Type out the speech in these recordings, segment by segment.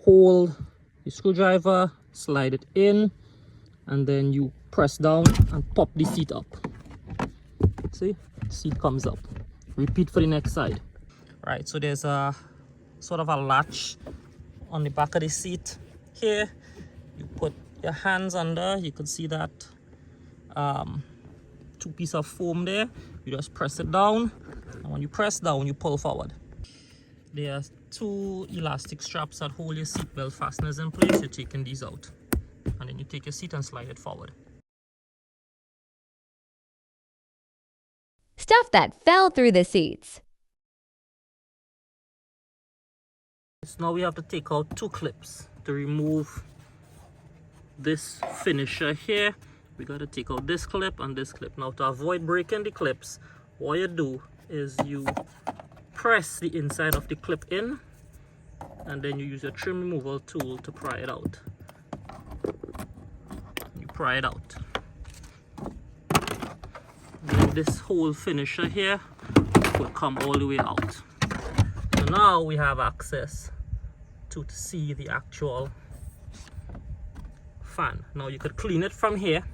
hold the screwdriver, slide it in, and then you press down and pop the seat up. See, the seat comes up. Repeat for the next side. Right, so there's a sort of a latch on the back of the seat here. You put your hands under, you could see that two pieces of foam there. You just press it down, and when you press down, you pull forward. There are two elastic straps that hold your seatbelt fasteners in place. You're taking these out, and then you take your seat and slide it forward. Stuff that fell through the seats. So now we have to take out two clips to remove this finisher here. We got to take out this clip and this clip. Now, to avoid breaking the clips, what you do is you press the inside of the clip in, and then you use your trim removal tool to pry it out. You pry it out. Then this whole finisher here will come all the way out. So now we have access to see the actual fan. Now you could clean it from here,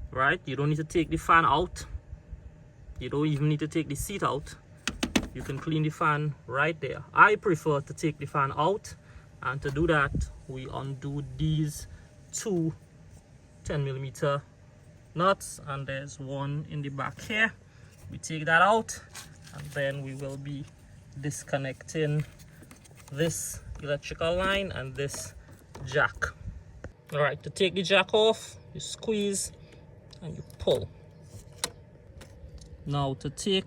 right? You don't need to take the fan out. You don't even need to take the seat out. You can clean the fan right there. I prefer to take the fan out, and to do that we undo these two 10mm nuts, and there's one in the back here. We take that out, and then we will be disconnecting this electrical line and this jack. All right, to take the jack off, you squeeze and you pull. Now to take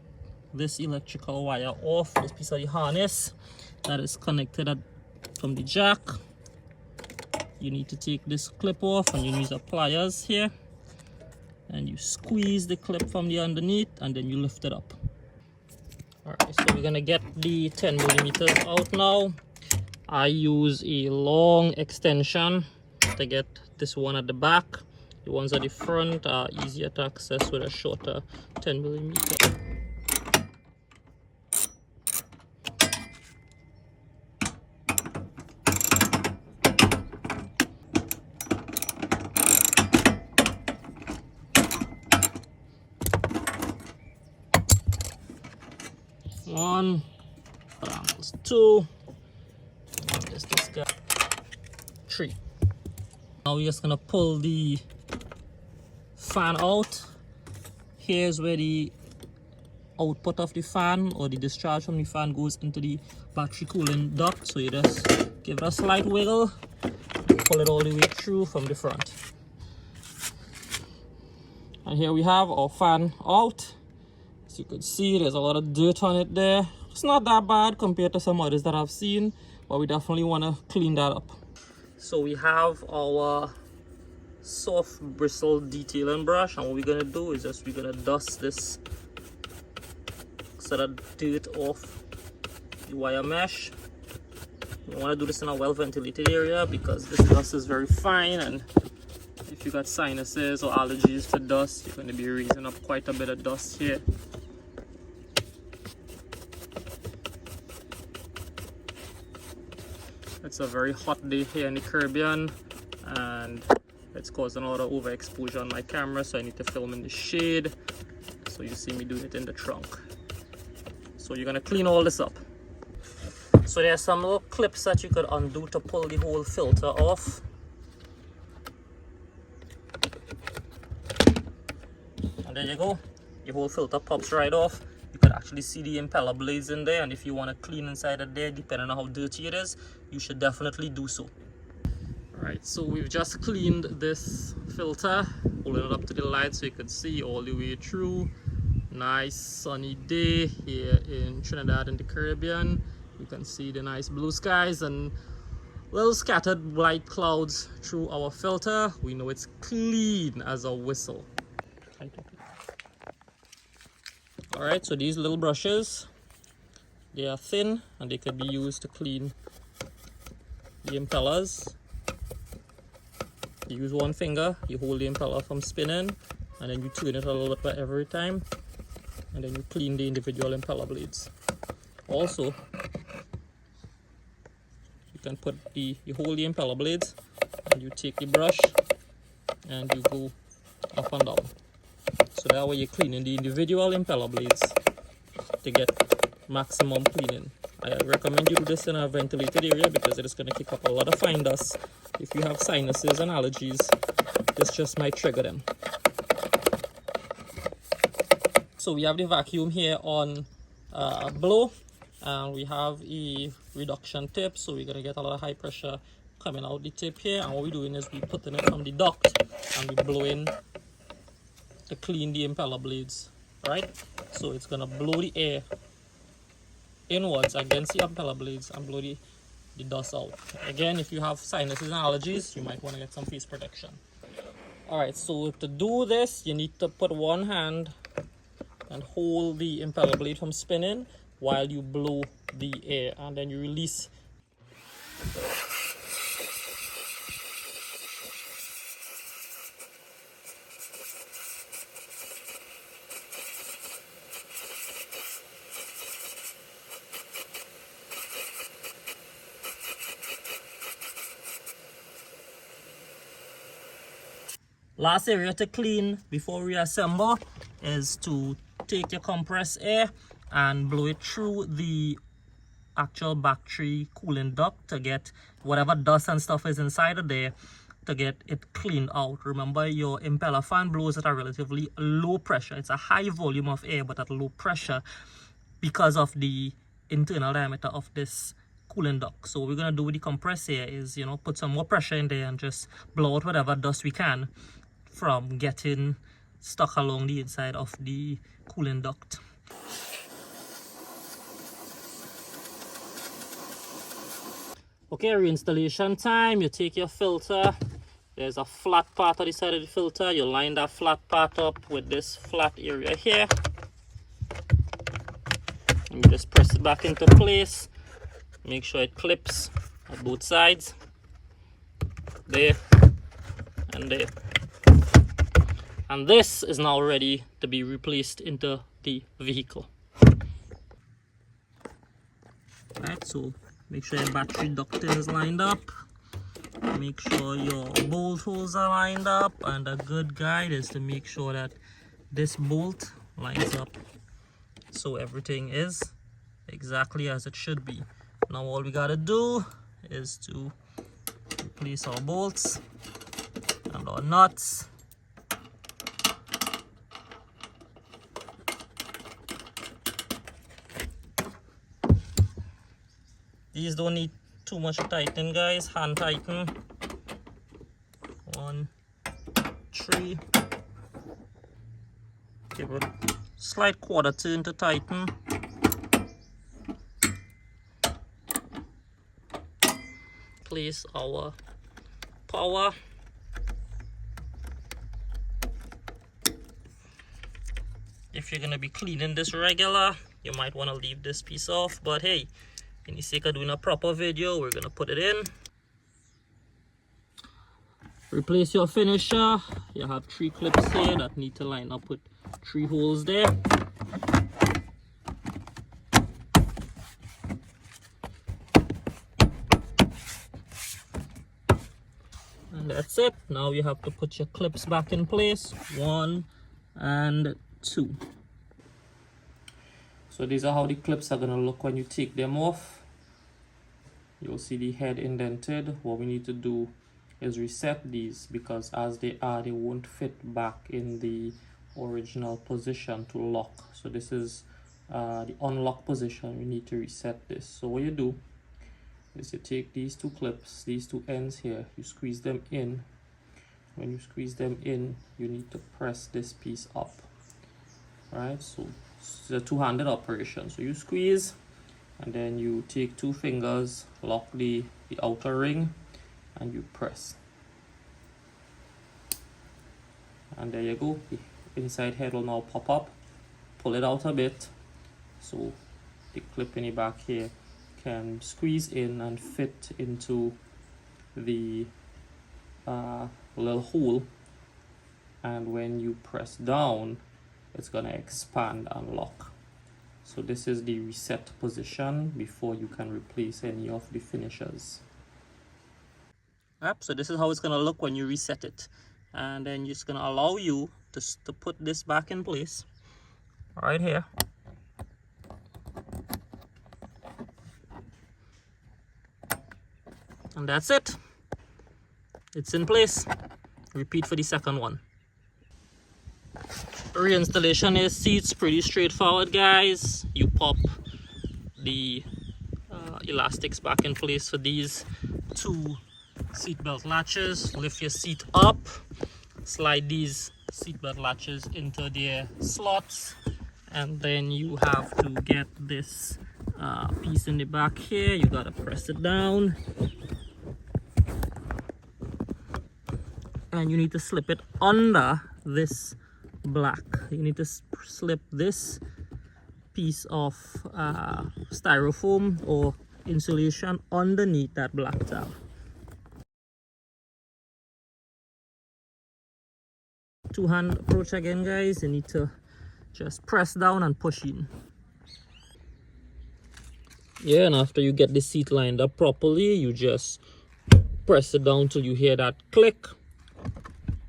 this electrical wire off, this piece of the harness that is connected from the jack, you need to take this clip off, and you use the pliers here, and you squeeze the clip from the underneath, and then you lift it up. All right, so we're gonna get the 10mm out now. I use a long extension to get this one at the back. The ones at the front are easier to access with a shorter 10mm. One, two, this guy, three. Now we're just gonna pull the fan out. Here's where the output of the fan, or the discharge from the fan, goes into the battery cooling duct. So you just give it a slight wiggle, pull it all the way through from the front. And here we have our fan out. As you can see, there's a lot of dirt on it there. It's not that bad compared to some others that I've seen, but we definitely want to clean that up. So we have our soft bristle detailing brush, and what we're gonna do is just we're gonna dust this sort of dirt off the wire mesh. You want to do this in a well ventilated area because this dust is very fine, and if you got sinuses or allergies to dust, you're going to be raising up quite a bit of dust here. It's a very hot day here in the Caribbean, and it's causing a lot of overexposure on my camera, so I need to film in the shade. So you see me doing it in the trunk. So you're gonna clean all this up. So there are some little clips that you could undo to pull the whole filter off. And there you go. Your whole filter pops right off. You could actually see the impeller blades in there, and if you want to clean inside of there, depending on how dirty it is, you should definitely do so. Alright, so we've just cleaned this filter, holding it up to the light so you can see all the way through. Nice sunny day here in Trinidad and the Caribbean. You can see the nice blue skies and little scattered white clouds through our filter. We know it's clean as a whistle. Alright, so these little brushes, they are thin and they can be used to clean the impellers. You use one finger, you hold the impeller from spinning, and then you turn it a little bit every time, and then you clean the individual impeller blades. Also, you can put you hold the impeller blades and you take the brush and you go up and down. So that way you're cleaning the individual impeller blades to get maximum cleaning. I recommend you do this in a ventilated area because it is going to kick up a lot of fine dust. If you have sinuses and allergies, this just might trigger them. So we have the vacuum here on blow, and we have a reduction tip, so we're going to get a lot of high pressure coming out the tip here. And what we're doing is we're putting it from the duct and we're blowing to clean the impeller blades, right? So it's going to blow the air inwards against the impeller blades and blow the dust out. Again, if you have sinuses and allergies, you might want to get some face protection. Alright, so to do this, you need to put one hand and hold the impeller blade from spinning while you blow the air, and then you release. Last area to clean before we assemble is to take your compressed air and blow it through the actual battery cooling duct to get whatever dust and stuff is inside of there, to get it cleaned out. Remember, your impeller fan blows at a relatively low pressure. It's a high volume of air but at low pressure because of the internal diameter of this cooling duct. So what we're going to do with the compressed air is, you know, put some more pressure in there and just blow out whatever dust we can from getting stuck along the inside of the cooling duct. Okay, reinstallation time. You take your filter. There's a flat part on the side of the filter. You line that flat part up with this flat area here. And you just press it back into place. Make sure it clips at both sides. There and there. And this is now ready to be replaced into the vehicle. Alright, so make sure your battery ducting is lined up. Make sure your bolt holes are lined up, and a good guide is to make sure that this bolt lines up so everything is exactly as it should be. Now all we gotta do is to replace our bolts and our nuts. These don't need too much tightening, guys. Hand tighten. 1, 3. Give it a slight quarter turn to tighten. Place our power. If you're gonna be cleaning this regular, you might want to leave this piece off, but hey, in the sake of doing a proper video, we're gonna put it in. Replace your finisher. You have 3 clips here that need to line up with 3 holes there. And that's it. Now you have to put your clips back in place. 1 and 2. So these are how the clips are gonna look when you take them off. You'll see the head indented. What we need to do is reset these, because as they are, they won't fit back in the original position to lock. So this is the unlock position. We need to reset this. So what you do is you take these 2 clips, these 2 ends here, you squeeze them in. When you squeeze them in, you need to press this piece up. Alright, so it's a 2-handed operation. So you squeeze, and then you take 2 fingers, lock the outer ring, and you press. And there you go. The inside head will now pop up. Pull it out a bit, so the clip in the back here can squeeze in and fit into the little hole. And when you press down, it's gonna expand and lock. So this is the reset position before you can replace any of the finishers. Yep, so this is how it's going to look when you reset it. And then it's going to allow you to put this back in place right here. And that's it. It's in place. Repeat for the second one. Reinstallation is seats pretty straightforward, guys. You pop the elastics back in place for these two seatbelt latches. Lift your seat up, slide these seatbelt latches into their slots, and then you have to get this piece in the back here. You gotta press it down, and you need to slip it under this black. You need to slip this piece of styrofoam or insulation underneath that black tab. Two-hand approach again, guys. You need to just press down and push in. Yeah, and after you get the seat lined up properly, you just press it down till you hear that click,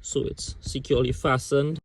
so it's securely fastened.